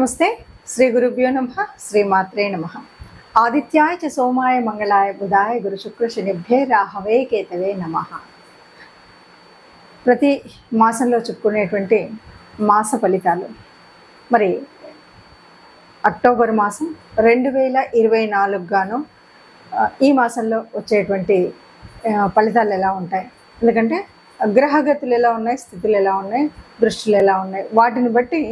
నమస్తే. శ్రీ గురుభ్యో నమః. శ్రీమాత్రే నమః. ఆదిత్యాయ చ సోమాయ మంగళాయ బుధాయ గురు శుక్ర శనిభ్యే రాహవే కేతవే నమః. ప్రతి మాసంలో చెప్పుకునేటువంటి మాస ఫలితాలు మరి అక్టోబర్ మాసం 2024 గాను ఈ మాసంలో వచ్చేటువంటి ఫలితాలు ఎలా ఉంటాయి, ఎందుకంటే గ్రహగతులు ఎలా ఉన్నాయి, స్థితులు ఎలా ఉన్నాయి, దృష్టిలు ఎలా ఉన్నాయి, వాటిని బట్టి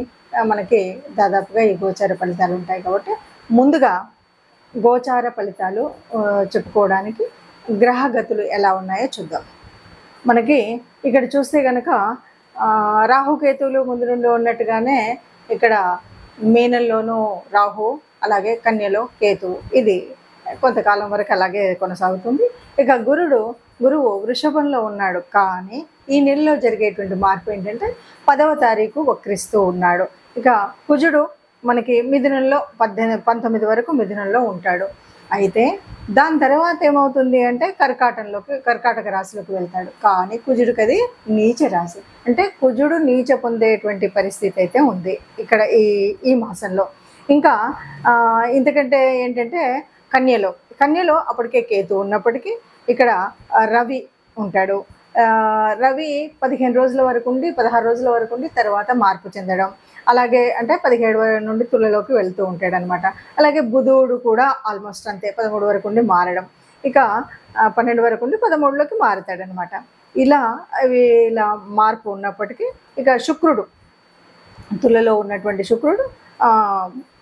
మనకి దాదాపుగా ఈ గోచార ఫలితాలు ఉంటాయి. కాబట్టి ముందుగా గోచార ఫలితాలు చెప్పుకోవడానికి గ్రహగతులు ఎలా ఉన్నాయో చూద్దాం. మనకి ఇక్కడ చూస్తే కనుక రాహుకేతువులు ముందు నుండి ఉన్నట్టుగానే ఇక్కడ మీనంలోనూ రాహు, అలాగే కన్యలో కేతువు, ఇది కొంతకాలం వరకు అలాగే కొనసాగుతుంది. ఇక గురువు వృషభంలో ఉన్నాడు, కానీ ఈ నెలలో జరిగేటువంటి మార్పు ఏంటంటే 10వ తారీఖు వక్రిస్తూ ఉన్నాడు. ఇక కుజుడు మనకి మిథునంలో 19 వరకు మిథునంలో ఉంటాడు. అయితే దాని తర్వాత ఏమవుతుంది అంటే కర్కాటక రాశిలోకి వెళ్తాడు. కానీ కుజుడికి అది నీచ రాశి, అంటే కుజుడు నీచ పొందేటువంటి పరిస్థితి అయితే ఉంది ఇక్కడ ఈ మాసంలో. ఇంకా ఇంతకంటే ఏంటంటే కన్యలో అప్పటికే కేతు ఉన్నప్పటికీ ఇక్కడ రవి ఉంటాడు. రవి 15 రోజుల వరకు ఉండి 16 రోజుల వరకు ఉండి తర్వాత మార్పు చెందడం, అలాగే అంటే 17 నుండి తులలోకి వెళ్తూ ఉంటాడు అనమాట. అలాగే బుధుడు కూడా ఆల్మోస్ట్ అంతే, 13 వరకు ఉండి మారడం, ఇక 12 వరకు ఉండి 13లోకి మారుతాడు అనమాట. ఇలా మార్పు ఉన్నప్పటికీ ఇక శుక్రుడు, తులలో ఉన్నటువంటి శుక్రుడు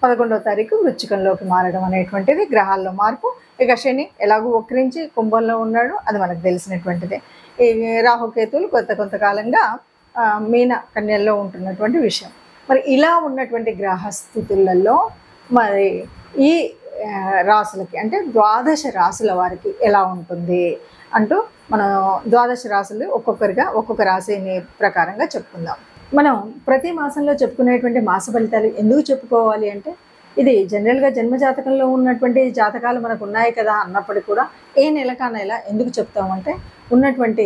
11వ తారీఖు వృశ్చికంలోకి మారడం అనేటువంటిది గ్రహాల్లో మార్పు. ఇక శని ఎలాగూ వక్రించి కుంభంలో ఉన్నాడు, అది మనకు తెలిసినటువంటిదే. ఈ రాహుకేతువులు కొంతకాలంగా మీన కన్యల్లో ఉంటున్నటువంటి విషయం. మరి ఇలా ఉన్నటువంటి గ్రహస్థితులలో మరి ఈ రాసులకి అంటే ద్వాదశ రాసుల వారికి ఎలా ఉంటుంది అంటూ మనం ద్వాదశ రాసులు ఒక్కొక్క రాశిని ప్రకారంగా చెప్పుకుందాం. మనం ప్రతి మాసంలో చెప్పుకునేటువంటి మాస ఫలితాలు ఎందుకు చెప్పుకోవాలి అంటే, ఇది జనరల్గా జన్మజాతకంలో ఉన్నటువంటి జాతకాలు మనకు ఉన్నాయి కదా అన్నప్పటికీ కూడా ఏ నెలకా నెల ఎందుకు చెప్తామంటే, ఉన్నటువంటి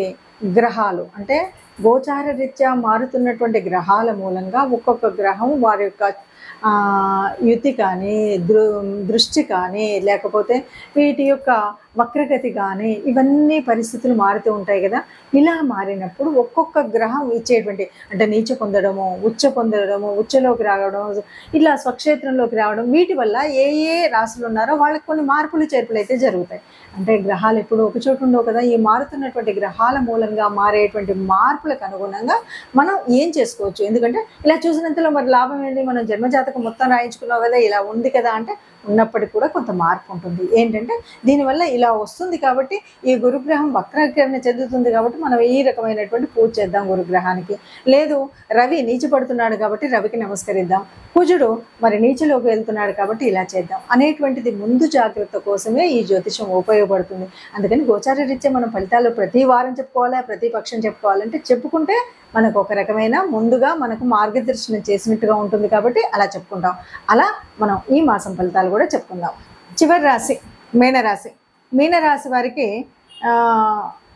గ్రహాలు అంటే గోచార రీత్యా మారుతున్నటువంటి గ్రహాల మూలంగా ఒక్కొక్క గ్రహం వారి యొక్క యుతి కానీ దృష్టి కానీ లేకపోతే వీటి యొక్క వక్రగతి కానీ ఇవన్నీ పరిస్థితులు మారుతూ ఉంటాయి కదా. ఇలా మారినప్పుడు ఒక్కొక్క గ్రహం ఇచ్చేటువంటి అంటే నీచ పొందడము, ఉచ్చలోకి రావడం, ఇలా స్వక్షేత్రంలోకి రావడం, వీటి వల్ల ఏ రాశులు ఉన్నారో వాళ్ళకి కొన్ని మార్పులు చేర్పులు అయితే జరుగుతాయి. అంటే గ్రహాలు ఎప్పుడు ఒక చోటు ఉండవు కదా. ఈ మారుతున్నటువంటి గ్రహాల మూలంగా మారేటువంటి మార్పులకు అనుగుణంగా మనం ఏం చేసుకోవచ్చు, ఎందుకంటే ఇలా చూసినంతలో మరి లాభం ఏంటి, మనం జన్మజాతకం మొత్తం రాయించుకున్నాం కదా, ఇలా ఉంది కదా అంటే ఉన్నప్పటికీ కూడా కొంత మార్పు ఉంటుంది. ఏంటంటే దీనివల్ల ఇలా వస్తుంది కాబట్టి ఈ గురుగ్రహం వక్రీకరణ చెందుతుంది కాబట్టి మనం ఈ రకమైనటువంటి పూజ చేద్దాం గురుగ్రహానికి. లేదు రవి నీచపడుతున్నాడు కాబట్టి రవికి నమస్కరిద్దాం, కుజుడు మరి నీచలోకి వెళ్తున్నాడు కాబట్టి ఇలా చేద్దాం అనేటువంటిది ముందు జాగ్రత్త కోసమే ఈ జ్యోతిషం ఉపయోగపడుతుంది. అందుకని గోచార రీత్యా మనం ఫలితాలు ప్రతి వారం చెప్పుకోవాలా, ప్రతి పక్షం చెప్పుకోవాలంటే చెప్పుకుంటే మనకు ఒక రకమైన ముందుగా మనకు మార్గదర్శనం చేసినట్టుగా ఉంటుంది కాబట్టి అలా చెప్పుకుంటాం. అలా మనం ఈ మాసం ఫలితాలు కూడా చెప్పుకుందాం. చివరి రాశి మీనరాశి వారికి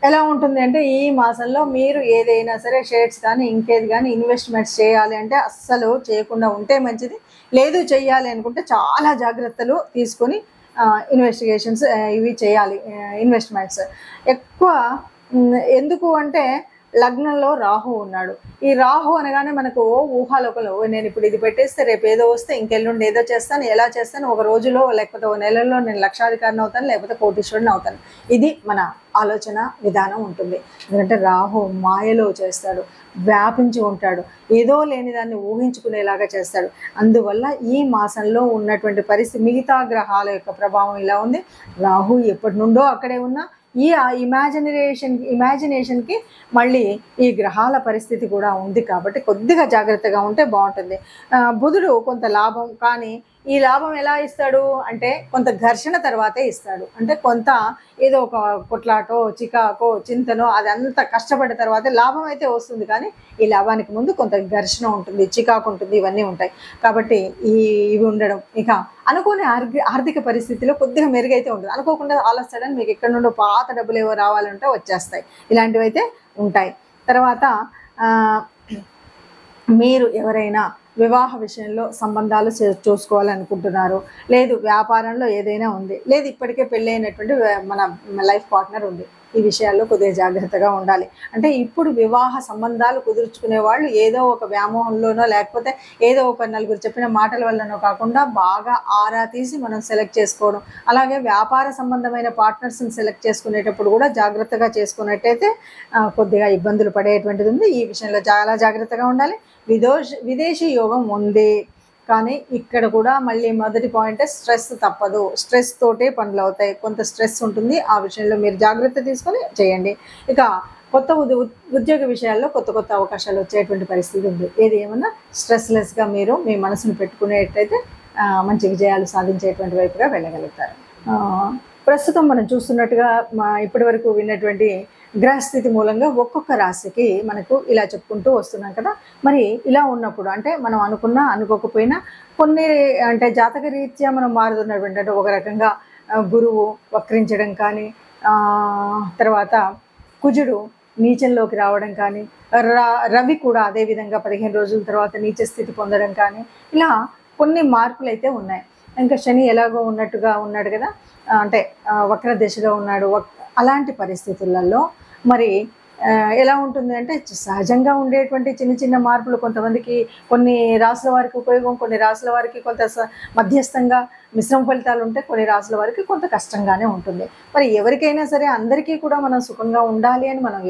ఎలా ఉంటుంది అంటే, ఈ మాసంలో మీరు ఏదైనా సరే షేర్స్ కానీ ఇంకేది కానీ ఇన్వెస్ట్మెంట్స్ చేయాలి అంటే అస్సలు చేయకుండా ఉంటే మంచిది. లేదు చేయాలి అనుకుంటే చాలా జాగ్రత్తలు తీసుకొని ఇన్వెస్టిగేషన్స్ ఇవి చేయాలి. ఇన్వెస్ట్మెంట్స్ ఎక్కువ ఎందుకు అంటే లగ్నంలో రాహు ఉన్నాడు. ఈ రాహు అనగానే మనకు ఊహాలోకలు, నేను ఇప్పుడు ఇది పెట్టేస్తే రేపు ఏదో వస్తే ఇంకెల్లుండి ఏదో చేస్తాను, ఎలా చేస్తాను, ఒక రోజులో లేకపోతే ఒక నెలలో నేను లక్షాధికారిని అవుతాను, లేకపోతే కోటీశ్వరుని అవుతాను, ఇది మన ఆలోచన విధానం ఉంటుంది. ఎందుకంటే రాహు మాయలో చేస్తాడు, వ్యాపించి ఉంటాడు, ఏదో లేని దాన్ని ఊహించుకునేలాగా చేస్తాడు. అందువల్ల ఈ మాసంలో ఉన్నటువంటి పరిస్థితి మిగతా గ్రహాల యొక్క ప్రభావం ఇలా ఉంది. రాహు ఎప్పటి నుండో అక్కడే ఉన్నా ఈ ఇమాజినేషన్కి మళ్ళీ ఈ గ్రహాల పరిస్థితి కూడా ఉంది కాబట్టి కొద్దిగా జాగ్రత్తగా ఉంటే బాగుంటుంది. బుధుడు కొంత లాభం, కానీ ఈ లాభం ఎలా ఇస్తాడు అంటే కొంత ఘర్షణ తర్వాతే ఇస్తాడు. అంటే కొంత ఏదో ఒక కొట్లాటో చికాకో చింతనో అదంతా కష్టపడిన తర్వాతే లాభం అయితే వస్తుంది, కానీ ఈ లాభానికి ముందు కొంత ఘర్షణ ఉంటుంది, చికాకు ఉంటుంది, ఇవన్నీ ఉంటాయి. కాబట్టి ఇవి ఉండడం, ఇక అనుకోని ఆర్థిక పరిస్థితిలో కొద్దిగా మెరుగైతే ఉంటుంది. అనుకోకుండా ఆలస్యం మీకు ఎక్కడి నుండో పాత డబ్బులు ఏవో రావాలంటే వచ్చేస్తాయి, ఇలాంటివి అయితే ఉంటాయి. తర్వాత మీరు ఎవరైనా వివాహ విషయంలో సంబంధాలు చూసుకోవాలనుకుంటున్నారు, లేదు వ్యాపారంలో ఏదైనా ఉంది, లేదు ఇప్పటికే పెళ్ళైనటువంటి మన లైఫ్ పార్ట్నర్ ఉంది, ఈ విషయాల్లో కొద్దిగా జాగ్రత్తగా ఉండాలి. అంటే ఇప్పుడు వివాహ సంబంధాలు కుదుర్చుకునే వాళ్ళు ఏదో ఒక వ్యామోహంలోనో లేకపోతే ఏదో ఒక నలుగురు చెప్పిన మాటల వల్లనో కాకుండా బాగా ఆరా తీసి మనం సెలెక్ట్ చేసుకోవడం, అలాగే వ్యాపార సంబంధమైన పార్ట్నర్స్ని సెలెక్ట్ చేసుకునేటప్పుడు కూడా జాగ్రత్తగా చేసుకున్నట్టయితే కొద్దిగా ఇబ్బందులు పడేటువంటిది ఉంది. ఈ విషయంలో చాలా జాగ్రత్తగా ఉండాలి. విదేశీ యోగం ఉంది, కానీ ఇక్కడ కూడా మళ్ళీ మొదటి పాయింట్ స్ట్రెస్ తప్పదు, స్ట్రెస్ తోటే పనులు అవుతాయి, కొంత స్ట్రెస్ ఉంటుంది. ఆ విషయంలో మీరు జాగ్రత్త తీసుకొని చేయండి. ఇక కొత్త ఉద్యోగ విషయాల్లో కొత్త కొత్త అవకాశాలు వచ్చేటువంటి పరిస్థితి ఉంది. ఏది ఏమన్నా స్ట్రెస్లెస్గా మీరు మీ మనసును పెట్టుకునేటైతే మంచి విజయాలు సాధించేటువంటి వైపుగా వెళ్ళగలుగుతారు. ప్రస్తుతం మనం చూస్తున్నట్టుగా ఇప్పటి వరకు విన్నటువంటి గ్రహస్థితి మూలంగా ఒక్కొక్క రాశికి మనకు ఇలా చెప్పుకుంటూ వస్తున్నాం కదా. మరి ఇలా ఉన్నప్పుడు అంటే మనం అనుకున్నా అనుకోకపోయినా కొన్ని అంటే జాతక రీత్యా మనం మారుతున్నటువంటి అంటే ఒక రకంగా గురువు వక్రించడం కానీ, తర్వాత కుజుడు నీచంలోకి రావడం కానీ, రవి కూడా అదేవిధంగా 15 రోజుల తర్వాత నీచ స్థితి పొందడం కానీ, ఇలా కొన్ని మార్పులు అయితే ఉన్నాయి. ఇంకా శని ఎలాగో ఉన్నట్టుగా ఉన్నాడు కదా, అంటే వక్ర దిశగా ఉన్నాడు. అలాంటి పరిస్థితులలో మరి ఎలా ఉంటుంది అంటే సహజంగా ఉండేటువంటి చిన్న చిన్న మార్పులు కొంతమందికి కొన్ని రాసుల వారికి ఉపయోగం, కొన్ని రాసుల వారికి కొంత మధ్యస్థంగా మిశ్రమ ఫలితాలు ఉంటాయి, కొన్ని రాసుల వారికి కొంత కష్టంగానే ఉంటుంది. మరి ఎవరికైనా సరే అందరికీ కూడా మనం సుఖంగా ఉండాలి అని మనం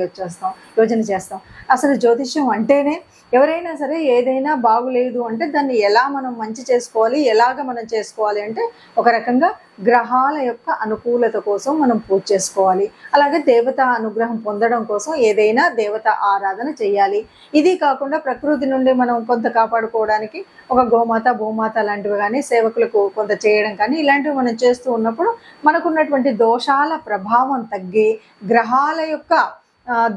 యోచన చేస్తాం. అసలు జ్యోతిష్యం అంటేనే ఎవరైనా సరే ఏదైనా బాగులేదు అంటే దాన్ని ఎలా మనం మంచి చేసుకోవాలి, ఎలాగ మనం చేసుకోవాలి అంటే ఒక రకంగా గ్రహాల యొక్క అనుకూలత కోసం మనం పూజ చేసుకోవాలి. అలాగే దేవత అనుగ్రహం పొందడం కోసం ఏదైనా దేవత ఆరాధన చేయాలి. ఇది కాకుండా ప్రకృతి నుండి మనం కొంత కాపాడుకోవడానికి ఒక గోమాత భూమాత లాంటివి కానీ సేవకులకు కొంత చేయడం కానీ ఇలాంటివి మనం చేస్తూ ఉన్నప్పుడు మనకున్నటువంటి దోషాల ప్రభావం తగ్గి గ్రహాల యొక్క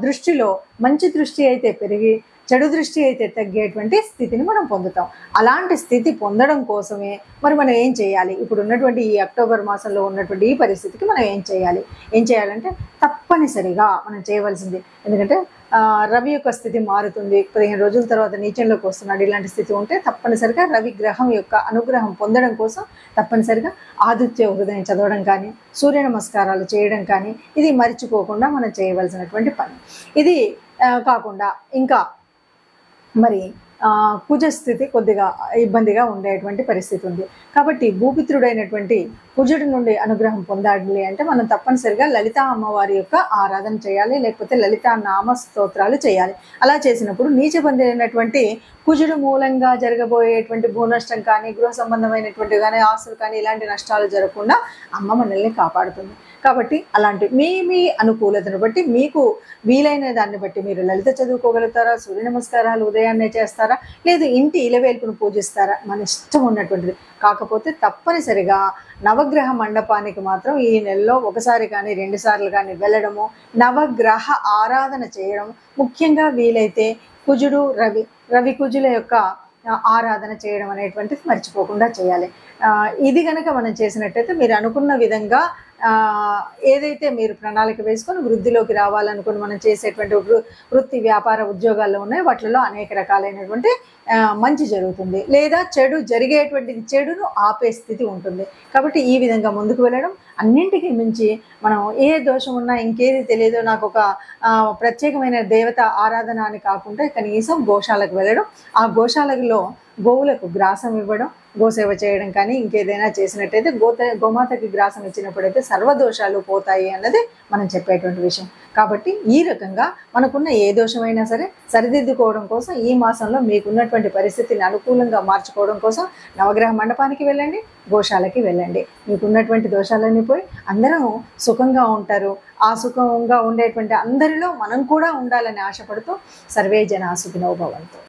దృష్టిలో మంచి దృష్టి అయితే పెరిగి చెడు దృష్టి అయితే తగ్గేటువంటి స్థితిని మనం పొందుతాం. అలాంటి స్థితి పొందడం కోసమే మరి మనం ఏం చేయాలి? ఇప్పుడు ఉన్నటువంటి ఈ అక్టోబర్ మాసంలో ఉన్నటువంటి ఈ పరిస్థితికి మనం ఏం చేయాలంటే తప్పనిసరిగా మనం చేయవలసింది, ఎందుకంటే రవి యొక్క స్థితి మారుతుంది, 15 రోజుల తర్వాత నీచంలోకి వస్తున్నాడు. ఇలాంటి స్థితి ఉంటే తప్పనిసరిగా రవి గ్రహం యొక్క అనుగ్రహం పొందడం కోసం తప్పనిసరిగా ఆదిత్య హృదయం చదవడం కానీ, సూర్య నమస్కారాలు చేయడం కానీ ఇది మర్చిపోకుండా మనం చేయవలసినటువంటి పని. ఇది కాకుండా ఇంకా మరి కుజస్థితి కొద్దిగా ఇబ్బందిగా ఉండేటువంటి పరిస్థితి ఉంది. కాబట్టి భూపిత్రుడైనటువంటి కుజుడి నుండి అనుగ్రహం పొందాలి అంటే మనం తప్పనిసరిగా లలితా అమ్మవారి యొక్క ఆరాధన చేయాలి, లేకపోతే లలితా నామ స్తోత్రాలు చేయాలి. అలా చేసినప్పుడు నీచబంధైనటువంటి కుజుడు మూలంగా జరగబోయేటువంటి భూనష్టం కానీ, గృహ సంబంధమైనటువంటి కానీ, ఆస్తులు కానీ ఇలాంటి నష్టాలు జరగకుండా అమ్మ మనల్ని కాపాడుతుంది. కాబట్టి అలాంటి మీ అనుకూలతను బట్టి మీకు వీలైన దాన్ని బట్టి మీరు లలిత చదువుకోగలుగుతారా, సూర్య నమస్కారాలు ఉదయాన్నే చేస్తారా, లేదు ఇంటి ఇలవేల్పును పూజిస్తారా, మన ఇష్టం ఉన్నటువంటిది. కాకపోతే తప్పనిసరిగా నవగ్రహ మండపానికి మాత్రం ఈ నెలలో ఒకసారి కానీ 2 సార్లు కానీ వెళ్ళడము, నవగ్రహ ఆరాధన చేయడం, ముఖ్యంగా వీలైతే కుజుడు రవి కుజుల యొక్క ఆరాధన చేయడం అనేటువంటిది మర్చిపోకుండా చేయాలి. ఇది కనుక మనం చేసినట్టయితే మీరు అనుకున్న విధంగా ఏదైతే మీరు ప్రణాళిక వేసుకొని వృద్ధిలోకి రావాలనుకుని మనం చేసేటువంటి వృత్తి వ్యాపార ఉద్యోగాల్లో ఉన్నాయి వాటిలో అనేక రకాలైనటువంటి మంచి జరుగుతుంది, లేదా చెడును ఆపే స్థితి ఉంటుంది. కాబట్టి ఈ విధంగా ముందుకు వెళ్ళడం, అన్నింటికీ మించి మనం ఏ దోషం ఉన్నా ఇంకేది తెలియదో నాకు ఒక ప్రత్యేకమైన దేవత ఆరాధన అని కాకుండా కనీసం గోశాలకు వెళ్ళడం, ఆ గోశాలలో గోవులకు గ్రాసం ఇవ్వడం, గోసేవ చేయడం కానీ ఇంకేదైనా చేసినట్టయితే గోమాతకి గ్రాసం ఇచ్చినప్పుడైతే సర్వదోషాలు పోతాయి అన్నది మనం చెప్పేటువంటి విషయం. కాబట్టి ఈ రకంగా మనకున్న ఏ దోషమైనా సరే సరిదిద్దుకోవడం కోసం ఈ మాసంలో మీకున్నటువంటి పరిస్థితిని అనుకూలంగా మార్చుకోవడం కోసం నవగ్రహ మండపానికి వెళ్ళండి, గోశాలకి వెళ్ళండి. మీకున్నటువంటి దోషాలన్నీ పోయి అందరం సుఖంగా ఉంటారు. ఆ సుఖంగా ఉండేటువంటి అందరిలో మనం కూడా ఉండాలని ఆశపడుతూ సర్వే జనా సుఖినో భవంతు.